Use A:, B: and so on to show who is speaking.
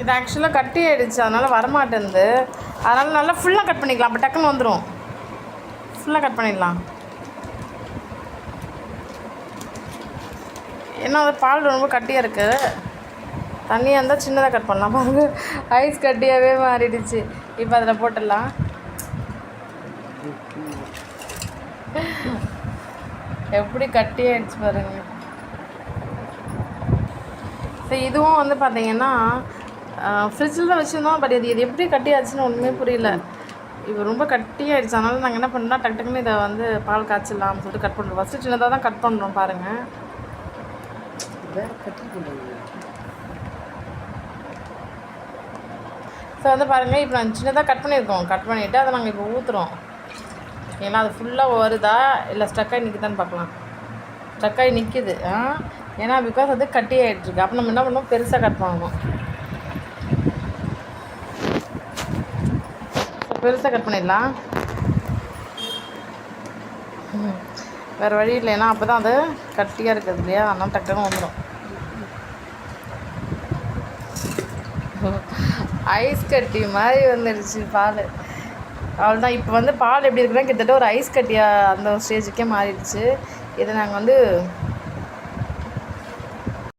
A: இது ஆக்சுவலாக கட்டி ஆகிடுச்சு, அதனால் வரமாட்டேங்குது. அதனால் நல்லா ஃபுல்லாக கட் பண்ணிக்கலாம், அப்போ டக்குன்னு வந்துடும். ஃபுல்லாக கட் பண்ணிடலாம். ஏன்னா அது பால் ரொம்ப கட்டியாக இருக்குது. தண்ணியாக இருந்தால் சின்னதாக கட் பண்ணலாம். பாருங்க ஐஸ் கட்டியாகவே மாறிடுச்சு. இப்போ அதில் போட்டுடலாம். எப்படி கட்டியாகிடுச்சு பாருங்க. சரி, இதுவும் வந்து பார்த்தீங்கன்னா ஃப்ரிட்ஜில் தான் வச்சுருந்தோம். பட் இது எப்படி கட்டியாச்சுன்னு ஒன்றுமே புரியல. இப்போ ரொம்ப கட்டியாகிடுச்சு. அதனால் நாங்கள் என்ன பண்ணோம்னா டக்கு டக்குன்னு இதை வந்து பால் காய்ச்சிடலாம்னு சொல்லிட்டு கட் பண்ணுறோம். ஃபஸ்ட்டு சின்னதாக தான் கட் பண்ணுறோம் பாருங்கள். ஸோ வந்து பாருங்கள், இப்போ நாங்கள் சின்னதாக கட் பண்ணியிருக்கோம். கட் பண்ணிவிட்டு அதை நாங்கள் இப்போ ஊற்றுறோம். ஏன்னா அது ஃபுல்லாக வருதா இல்லை ஸ்டக்காகி நிற்குதான்னு பார்க்கலாம். ஸ்டக்காகி நிற்கிது. ஏன்னா பிகாஸ் அது கட்டி ஆகிட்டுருக்கு. அப்போ நம்ம என்ன பண்ணோம், பெருசாக கட் பண்ணணும். பெருசாக கட் பண்ணிடலாம். வேறு வழி இல்லைன்னா அப்போ தான் அது கட்டியாக இருக்குது இல்லையா, அதனால் டக்குன்னு வந்துடும். ஐஸ் கட்டி மாதிரி வந்துடுச்சு பால். அவ்வளோதான். இப்போ வந்து பால் எப்படி இருக்குன்னா கிட்டத்தட்ட ஒரு ஐஸ் கட்டியாக அந்த ஸ்டேஜுக்கே மாறிடுச்சு. இதை நாங்கள் வந்து